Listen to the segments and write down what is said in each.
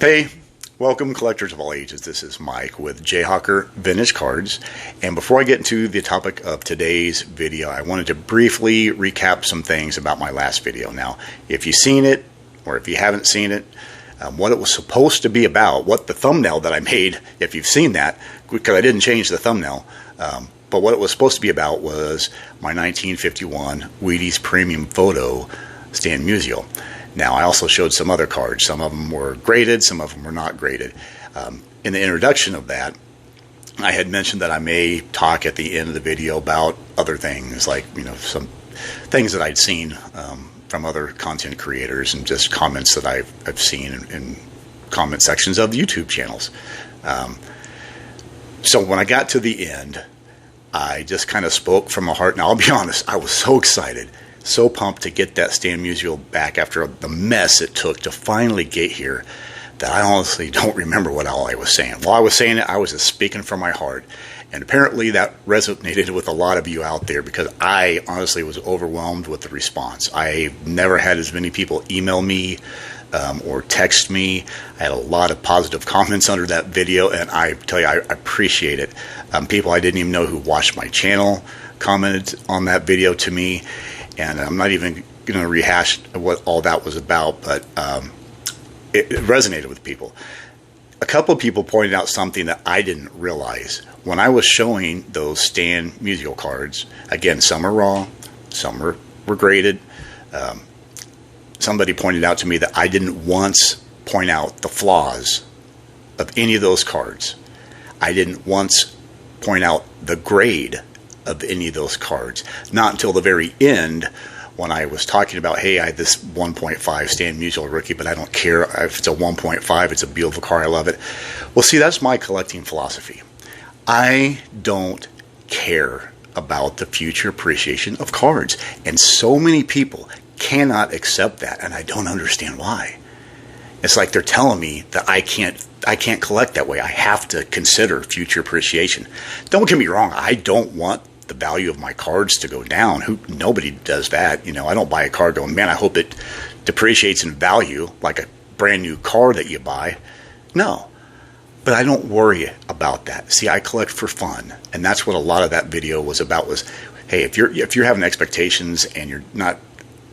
Hey, welcome collectors of all ages. This is Mike with Jayhawker Vintage Cards. And before I get into the topic of today's video, I wanted to briefly recap some things about my last video. Now, if you've seen it or if you haven't seen it, what it was supposed to be about, what the thumbnail that I made, if you've seen that, because I didn't change the thumbnail, but what it was supposed to be about was my 1951 Wheaties Premium Photo Stan Musial. Now, I also showed some other cards. Some of them were graded, some of them were not graded. In the introduction of that, I had mentioned that I may talk at the end of the video about other things, like, some things that I'd seen from other content creators and just comments that I've seen in comment sections of YouTube channels. So when I got to the end, I just kind of spoke from my heart. Now, I'll be honest, I was so excited, so pumped to get that Stan Musial back after the mess it took to finally get here that I honestly don't remember what all I was saying. While I was saying it, I was just speaking from my heart. And apparently that resonated with a lot of you out there because I honestly was overwhelmed with the response. I never had as many people email me or text me. I had a lot of positive comments under that video, and I tell you, I appreciate it. People I didn't even know who watched my channel commented on that video to me. And I'm not even going to rehash what all that was about, but it resonated with people. A couple of people pointed out something that I didn't realize. When I was showing those Stan Musial cards, again, some are raw, some were graded. Somebody pointed out to me that I didn't once point out the flaws of any of those cards. I didn't once point out the grade of any of those cards. Not until the very end when I was talking about, hey, I had this 1.5 Stan Musial rookie, but I don't care if it's a 1.5, it's a beautiful car, I love it. Well, see, that's my collecting philosophy. I don't care about the future appreciation of cards, and so many people cannot accept that, and I don't understand why. It's like they're telling me that I can't collect that way. I have to consider future appreciation. Don't get me wrong, I don't want the value of my cards to go down. Nobody does that. I don't buy a car going, man, I hope it depreciates in value like a brand new car that you buy. No, but I don't worry about that. See, I collect for fun, and that's what a lot of that video was about. Was, hey, if you're having expectations and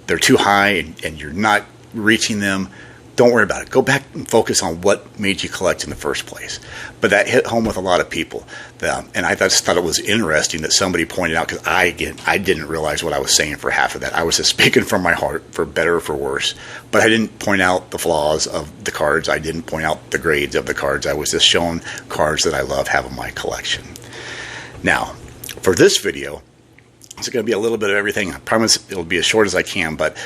they're too high and you're not reaching them, don't worry about it. Go back and focus on what made you collect in the first place. But that hit home with a lot of people. And I just thought it was interesting that somebody pointed out, because I didn't realize what I was saying for half of that. I was just speaking from my heart, for better or for worse. But I didn't point out the flaws of the cards. I didn't point out the grades of the cards. I was just showing cards that I love having in my collection. Now, for this video, it's going to be a little bit of everything. I promise it'll be as short as I can, but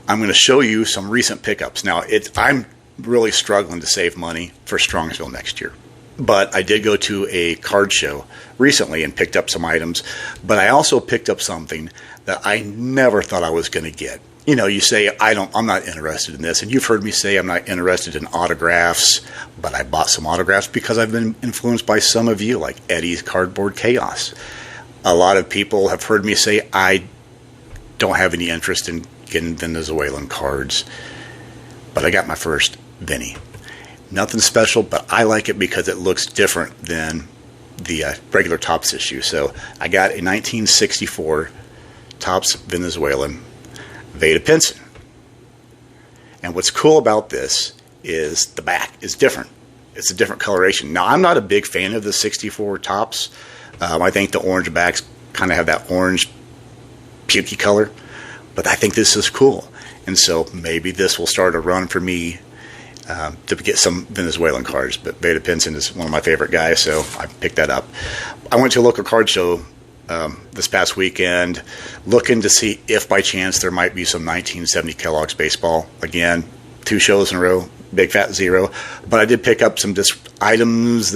I'm going to show you some recent pickups. Now, I'm really struggling to save money for Strongsville next year. But I did go to a card show recently and picked up some items. But I also picked up something that I never thought I was going to get. You say, I'm not interested in this. And you've heard me say I'm not interested in autographs. But I bought some autographs because I've been influenced by some of you, like Eddie's Cardboard Chaos. A lot of people have heard me say I don't have any interest in getting Venezuelan cards, but I got my first Vinny. Nothing special, but I like it because it looks different than the regular Topps issue. So I got a 1964 Topps Venezuelan Veda Pinson. And what's cool about this is the back is different. It's a different coloration. Now, I'm not a big fan of the 64 Topps. I think the orange backs kind of have that orange pukey color. But I think this is cool. And so maybe this will start a run for me to get some Venezuelan cards. But Veda Pinson is one of my favorite guys, so I picked that up. I went to a local card show this past weekend looking to see if by chance there might be some 1970 Kellogg's baseball. Again, 2 shows in a row, big fat zero. But I did pick up some items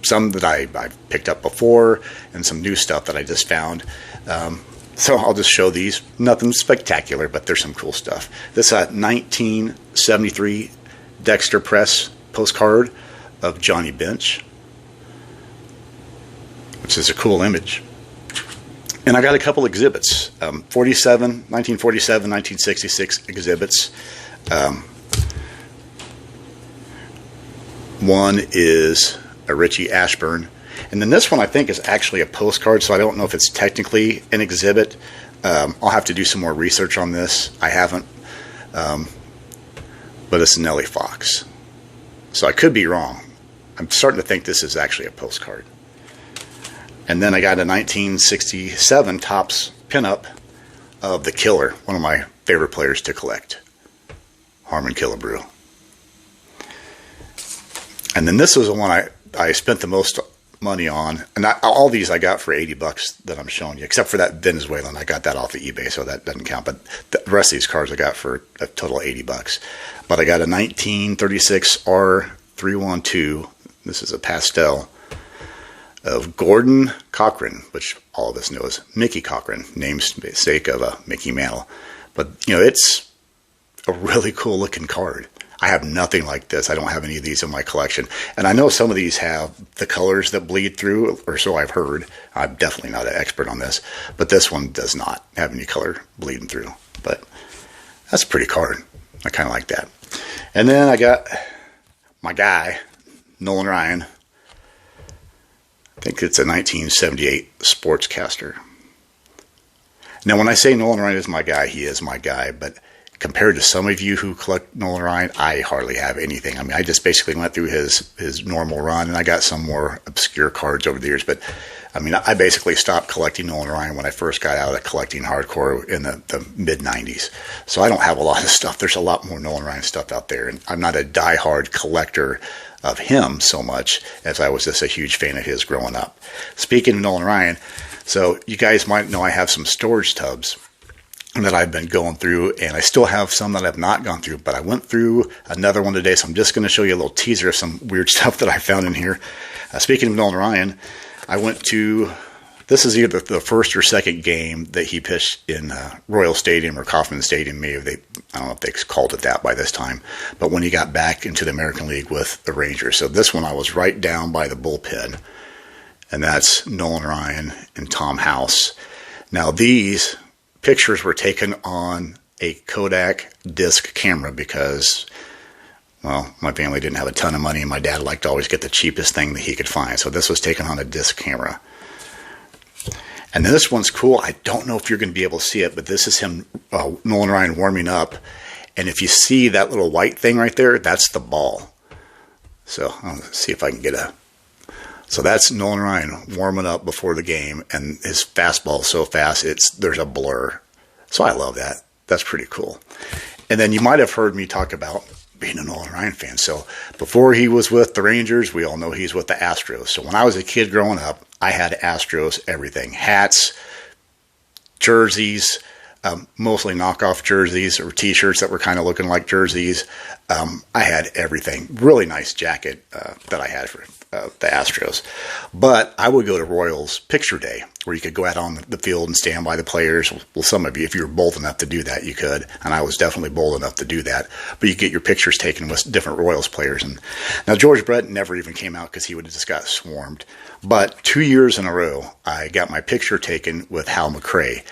some that I've picked up before and some new stuff that I just found. So I'll just show these. Nothing spectacular, but there's some cool stuff. This 1973 Dexter Press postcard of Johnny Bench, which is a cool image. And I got a couple exhibits, 1947, 1966 exhibits. One is a Richie Ashburn. And then this one I think is actually a postcard, so I don't know if it's technically an exhibit. I'll have to do some more research on this. I haven't. But it's Nellie Fox. So I could be wrong. I'm starting to think this is actually a postcard. And then I got a 1967 Topps pinup of the Killer, one of my favorite players to collect, Harmon Killebrew. And then this was the one I spent the most money on. And all these I got for $80 that I'm showing you, except for that Venezuelan. I got that off of eBay, so that doesn't count. But the rest of these cards I got for a total of $80. But I got a 1936 R312. This is a pastel of Gordon Cochran, which all of us know as Mickey Cochran, namesake of Mickey Mantle. But, you know, it's a really cool looking card. I have nothing like this. I don't have any of these in my collection. And I know some of these have the colors that bleed through, or so I've heard. I'm definitely not an expert on this. But this one does not have any color bleeding through. But that's a pretty card. I kind of like that. And then I got my guy, Nolan Ryan. I think it's a 1978 Sportscaster. Now, when I say Nolan Ryan is my guy, he is my guy. But compared to some of you who collect Nolan Ryan, I hardly have anything. I mean, I just basically went through his normal run, and I got some more obscure cards over the years. But, I mean, I basically stopped collecting Nolan Ryan when I first got out of collecting hardcore in the mid-'90s. So I don't have a lot of stuff. There's a lot more Nolan Ryan stuff out there. And I'm not a diehard collector of him so much as I was just a huge fan of his growing up. Speaking of Nolan Ryan, so you guys might know I have some storage tubs that I've been going through, and I still have some that I've not gone through, but I went through another one today, so I'm just going to show you a little teaser of some weird stuff that I found in here. Speaking of Nolan Ryan, I went to, this is either the first or second game that he pitched in Royal Stadium or Kauffman Stadium. Maybe I don't know if they called it that by this time, but when he got back into the American League with the Rangers. So this one I was right down by the bullpen, and that's Nolan Ryan and Tom House. Now these pictures were taken on a Kodak disc camera because, well, my family didn't have a ton of money, and my dad liked to always get the cheapest thing that he could find. So this was taken on a disc camera. And then this one's cool. I don't know if you're going to be able to see it, but this is him, Nolan Ryan, warming up. And if you see that little white thing right there, that's the ball. So I'll see if I can get a... So that's Nolan Ryan warming up before the game, and his fastball is so fast, there's a blur. So I love that. That's pretty cool. And then you might have heard me talk about being a Nolan Ryan fan. So before he was with the Rangers, we all know he's with the Astros. So when I was a kid growing up, I had Astros everything. Hats, jerseys, mostly knockoff jerseys or T-shirts that were kind of looking like jerseys. I had everything. Really nice jacket that I had for the Astros. But I would go to Royals Picture Day, where you could go out on the field and stand by the players. Well, some of you, if you were bold enough to do that, you could. And I was definitely bold enough to do that. But you get your pictures taken with different Royals players. And now George Brett never even came out because he would have just got swarmed. But 2 years in a row, I got my picture taken with Hal McRae.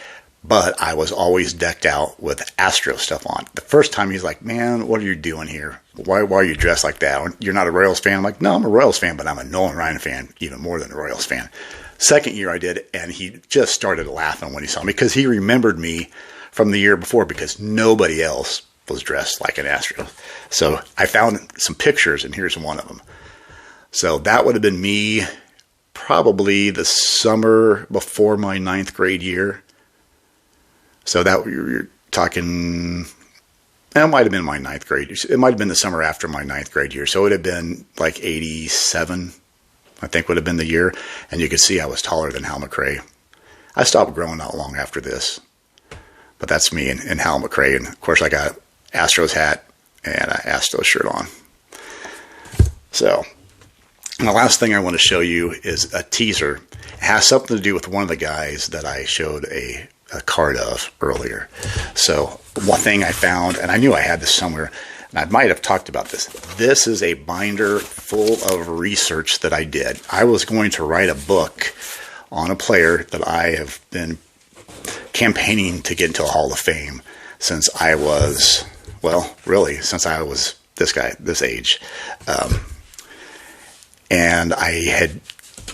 But I was always decked out with Astro stuff on. The first time he's like, man, what are you doing here? Why are you dressed like that? You're not a Royals fan? I'm like, no, I'm a Royals fan, but I'm a Nolan Ryan fan, even more than a Royals fan. Second year I did, and he just started laughing when he saw me because he remembered me from the year before because nobody else was dressed like an Astro. So I found some pictures, and here's one of them. So that would have been me probably the summer before my 9th grade year. So that you're talking, it might have been my 9th grade. It might have been the summer after my 9th grade year. So it would have been like 87, I think would have been the year. And you could see I was taller than Hal McRae. I stopped growing not long after this. But that's me and Hal McRae. And of course I got Astros hat and an Astros shirt on. So the last thing I want to show you is a teaser. It has something to do with one of the guys that I showed a card of earlier. So one thing I found, and I knew I had this somewhere, and I might have talked about this. This is a binder full of research that I did. I was going to write a book on a player that I have been campaigning to get into a Hall of Fame since I was, well, really, since I was this age. And I had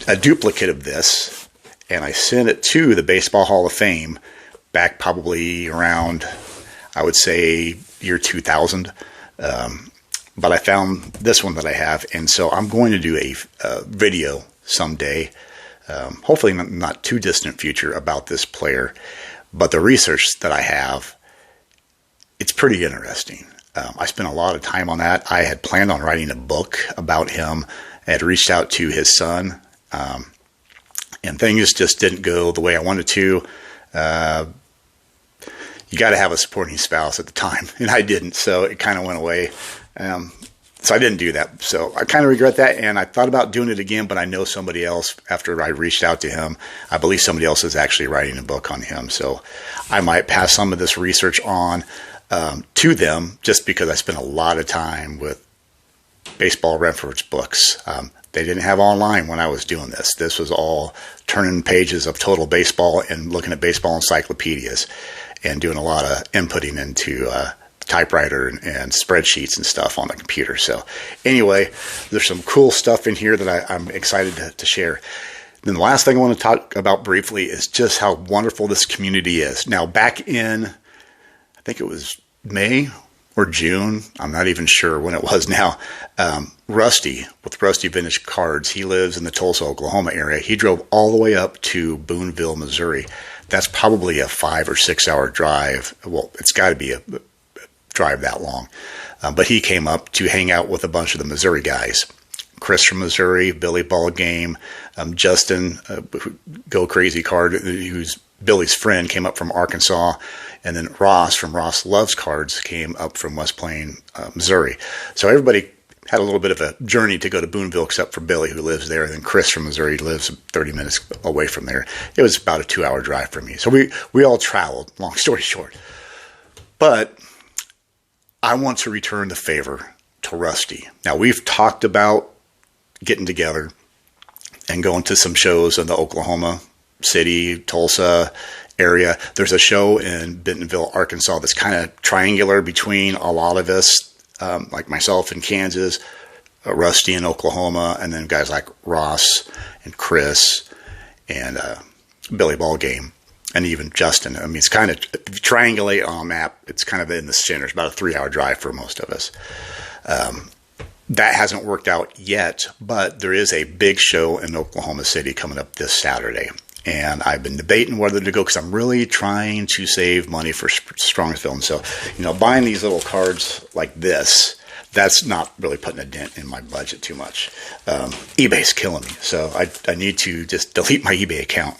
a duplicate of this, and I sent it to the Baseball Hall of Fame back probably around, I would say, year 2000. But I found this one that I have, and so I'm going to do a video someday, hopefully not too distant future, about this player. But the research that I have, it's pretty interesting. I spent a lot of time on that. I had planned on writing a book about him. I had reached out to his son, and things just didn't go the way I wanted to. You got to have a supporting spouse at the time, and I didn't, so it kind of went away. So I didn't do that. So I kind of regret that, and I thought about doing it again, but I know somebody else, after I reached out to him, I believe somebody else is actually writing a book on him. So I might pass some of this research on to them, just because I spent a lot of time with baseball reference books. They didn't have online when I was doing this. This was all turning pages of Total Baseball and looking at baseball encyclopedias and doing a lot of inputting into typewriter and spreadsheets and stuff on the computer. So anyway, there's some cool stuff in here that I'm excited to share. Then the last thing I want to talk about briefly is just how wonderful this community is. Now, back in, I think it was May or June, I'm not even sure when it was now, Rusty, with Rusty Vintage Cards, he lives in the Tulsa, Oklahoma area. He drove all the way up to Booneville, Missouri. That's probably a 5 or 6 hour drive. Well, it's got to be a drive that long. But he came up to hang out with a bunch of the Missouri guys. Chris from Missouri, Billy Ballgame, Justin, Go Crazy Card, who's Billy's friend, came up from Arkansas, and then Ross from Ross Loves Cards came up from West Plain, Missouri. So everybody had a little bit of a journey to go to Booneville, except for Billy, who lives there, and then Chris from Missouri lives 30 minutes away from there. It was about a 2 hour drive for me. So we all traveled, long story short. But I want to return the favor to Rusty. Now, we've talked about getting together and going to some shows in the Oklahoma City, Tulsa area. There's a show in Bentonville, Arkansas that's kind of triangular between a lot of us, like myself in Kansas, Rusty in Oklahoma, and then guys like Ross and Chris and Billy Ballgame. And even Justin. I mean, it's kind of, if you triangulate on a map, it's kind of in the center. It's about a 3 hour drive for most of us. That hasn't worked out yet, but there is a big show in Oklahoma City coming up this Saturday. And I've been debating whether to go, because I'm really trying to save money for Strongsville. And so, buying these little cards like this, that's not really putting a dent in my budget too much. eBay's killing me. So I need to just delete my eBay account.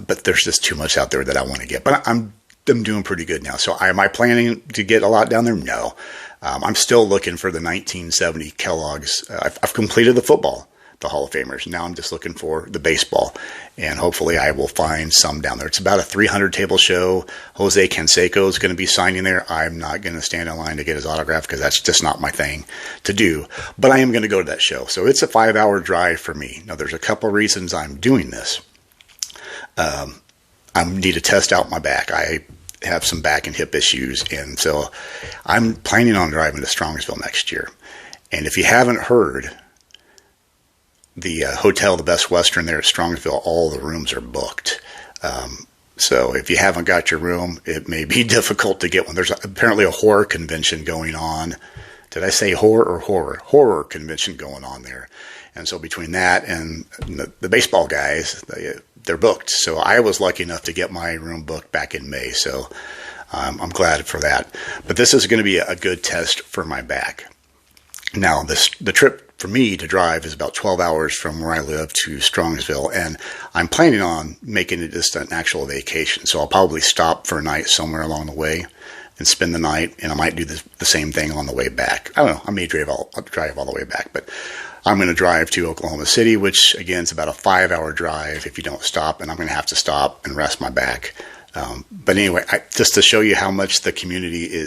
But there's just too much out there that I want to get. But I'm doing pretty good now. So am I planning to get a lot down there? No. I'm still looking for the 1970 Kellogg's. I've completed the football, the Hall of Famers. Now I'm just looking for the baseball. And hopefully I will find some down there. It's about a 300 table show. Jose Canseco is going to be signing there. I'm not going to stand in line to get his autograph, because that's just not my thing to do. But I am going to go to that show. So it's a 5 hour drive for me. Now, there's a couple of reasons I'm doing this. I need to test out my back. I have some back and hip issues, and so I'm planning on driving to Strongsville next year. And if you haven't heard, the hotel, the Best Western there at Strongsville, all the rooms are booked. So if you haven't got your room, it may be difficult to get one. There's apparently a horror convention going on. Did I say horror or horror? Horror convention going on there. And so between that and the baseball guys, they're booked. So I was lucky enough to get my room booked back in May. So I'm glad for that. But this is going to be a good test for my back. Now, the trip for me to drive is about 12 hours from where I live to Strongsville. And I'm planning on making it just an actual vacation. So I'll probably stop for a night somewhere along the way and spend the night. And I might do the same thing on the way back. I don't know. I may drive all the way back. But I'm going to drive to Oklahoma City, which, again, is about a 5 hour drive if you don't stop, and I'm going to have to stop and rest my back. But anyway, just to show you how much the community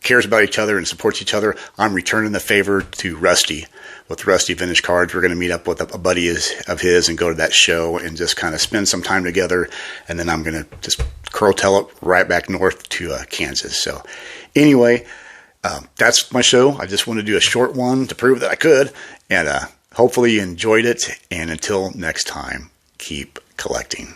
cares about each other and supports each other, I'm returning the favor to Rusty with Rusty Vintage Cards. We're going to meet up with a buddy of his and go to that show and just kind of spend some time together, and then I'm going to just curtail it right back north to Kansas. So anyway, that's my show. I just wanted to do a short one to prove that I could. And Hopefully you enjoyed it, and until next time, keep collecting.